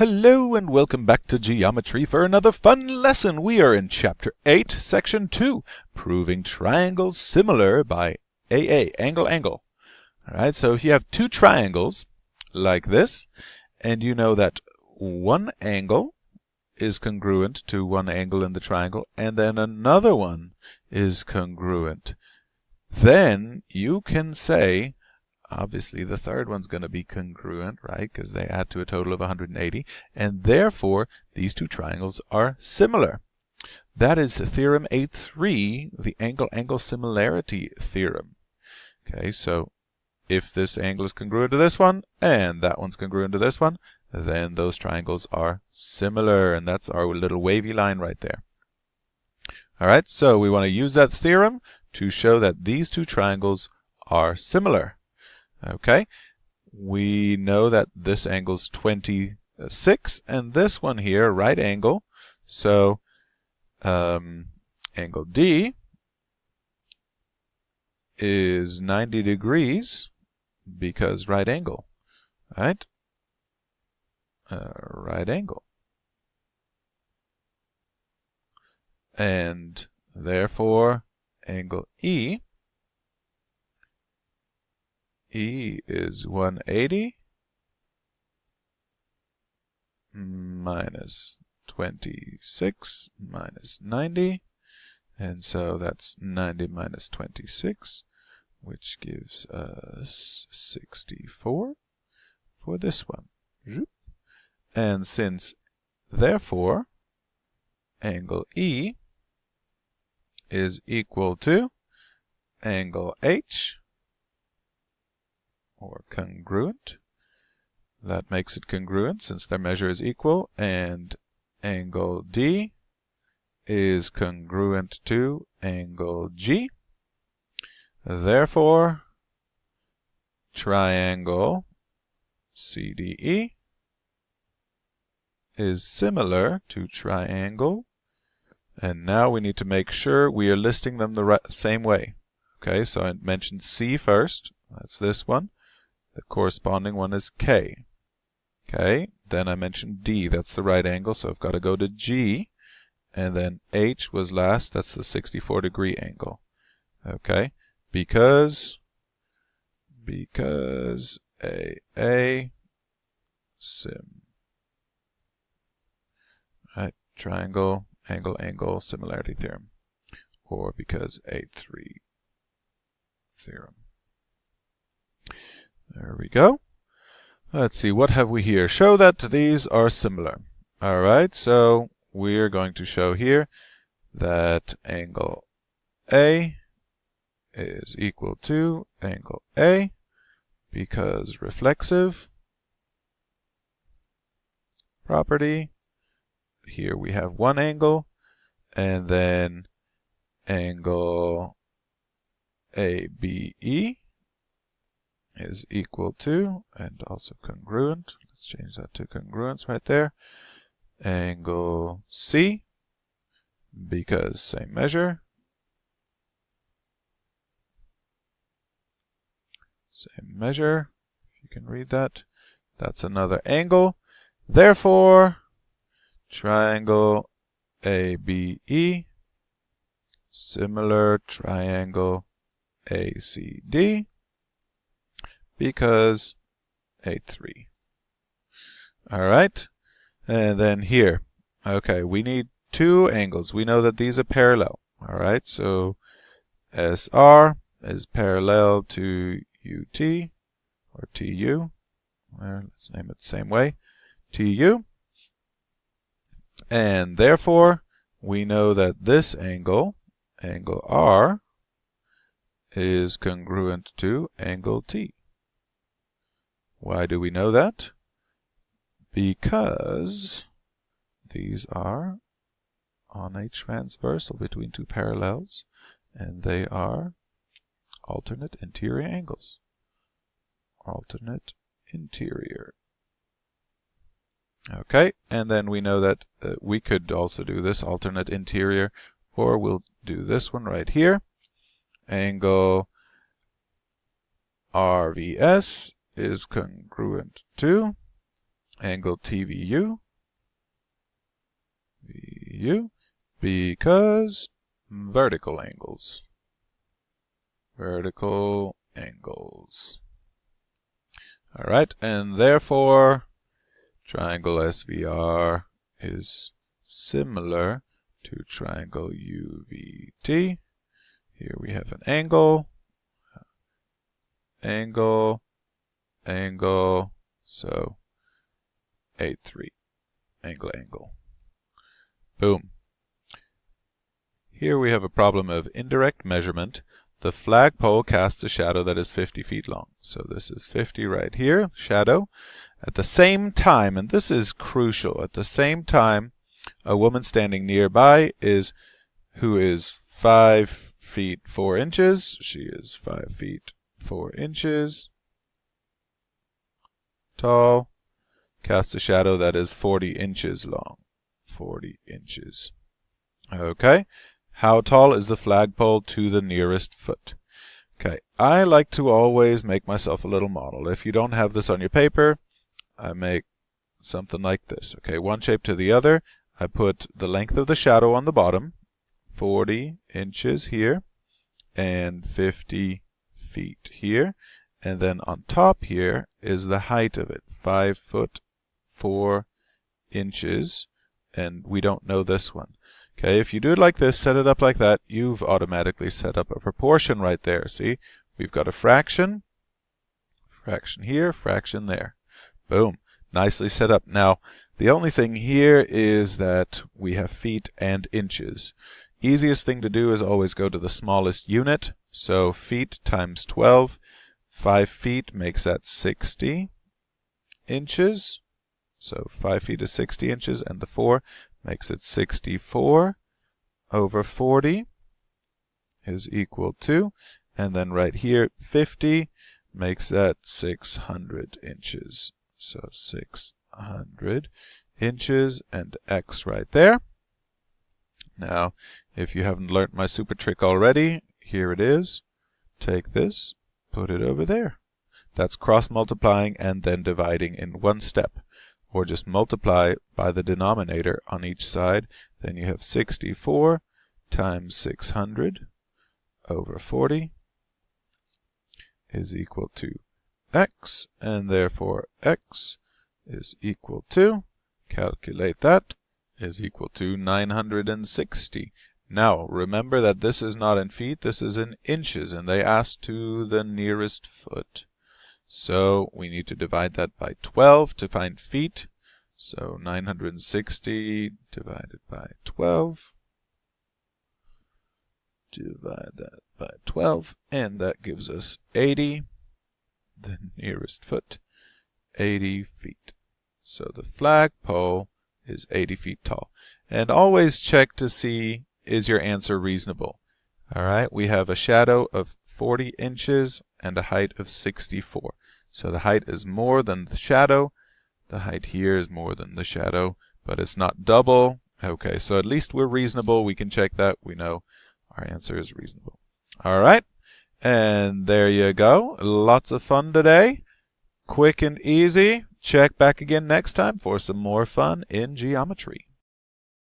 Hello and welcome back to Geometry for another fun lesson. We are in Chapter 8, Section 2, Proving Triangles Similar by AA, Angle, Angle. Alright, so if you have two triangles like this, and you know that one angle is congruent to one angle in the triangle, and then another one is congruent, then you can say, obviously, the third one's going to be congruent, right? Because they add to a total of 180. And therefore, these two triangles are similar. That is Theorem 8.3, the angle-angle similarity theorem. Okay, so if this angle is congruent to this one, and that one's congruent to this one, then those triangles are similar. And that's our little wavy line right there. All right, so we want to use that theorem to show that these two triangles are similar. Okay, we know that this angle's 26, and this one here, right angle. So angle D is 90 degrees because right angle, right? Right angle. And therefore, angle E is 180 minus 26 minus 90. And so that's 90 minus 26, which gives us 64 for this one. And since, therefore, angle E is equal to angle H, or congruent. That makes it congruent since their measure is equal, and angle D is congruent to angle G. Therefore, triangle CDE is similar to triangle, and now we need to make sure we are listing them the same way. Okay, so I mentioned C first. That's this one. The corresponding one is K. Okay, then I mentioned D, that's the right angle, so I've got to go to G, and then H was last, that's the 64-degree angle. Okay, because AA sim. Right, triangle, angle, angle, similarity theorem, or because 8.3 theorem. There we go. Let's see, what have we here? Show that these are similar. Alright, so we're going to show here that angle A is equal to angle A because reflexive property. Here we have one angle, and then angle ABE is equal to, and also congruent. Let's change that to congruence right there. Angle C, because same measure. Same measure, if you can read that. That's another angle. Therefore, triangle ABE, similar triangle ACD, because 8.3. Alright, and then here, okay, we need two angles. We know that these are parallel. Alright, so SR is parallel to UT, or TU. Well, let's name it the same way, TU. And therefore, we know that this angle, angle R, is congruent to angle T. Why do we know that? Because these are on a transversal between two parallels, and they are alternate interior angles. Alternate interior. Okay, and then we know that we could also do this alternate interior, or we'll do this one right here. Angle RVS is congruent to angle TVU, VU, because vertical angles. Vertical angles. Alright, and therefore triangle SVR is similar to triangle UVT. Here we have an angle, angle, angle, so 8-3, angle, angle. Boom. Here we have a problem of indirect measurement. The flagpole casts a shadow that is 50 feet long. So this is 50 right here, shadow. At the same time, and this is crucial, at the same time, a woman standing nearby who is 5 feet 4 inches. She is 5 feet 4 inches tall. Casts a shadow that is 40 inches long. 40 inches. Okay. How tall is the flagpole to the nearest foot? Okay, I like to always make myself a little model. If you don't have this on your paper, I make something like this. Okay, one shape to the other. I put the length of the shadow on the bottom, 40 inches here, and 50 feet here. And then on top here is the height of it, 5 foot 4 inches, and we don't know this one. Okay, if you do it like this, set it up like that, you've automatically set up a proportion right there. See, we've got a fraction here, fraction there. Boom, nicely set up. Now, the only thing here is that we have feet and inches. Easiest thing to do is always go to the smallest unit. So feet times 12, 5 feet makes that 60 inches. So 5 feet is 60 inches, and the 4 makes it 64 over 40 is equal to, and then right here 50 makes that 600 inches. So 600 inches and X right there. Now, if you haven't learnt my super trick already, here it is. Take this, put it over there. That's cross multiplying and then dividing in one step. Or just multiply by the denominator on each side. Then you have 64 times 600 over 40 is equal to X, and therefore X is equal to, calculate that, is equal to 960. Now, remember that this is not in feet, this is in inches, and they asked to the nearest foot. So we need to divide that by 12 to find feet. So 960 divided by 12. Divide that by 12, and that gives us 80. The nearest foot, 80 feet. So the flagpole is 80 feet tall. And always check to see, is your answer reasonable? Alright, we have a shadow of 40 inches and a height of 64. So the height is more than the shadow. The height here is more than the shadow, but it's not double. Okay, so at least we're reasonable. We can check that. We know our answer is reasonable. Alright, and there you go. Lots of fun today. Quick and easy. Check back again next time for some more fun in geometry.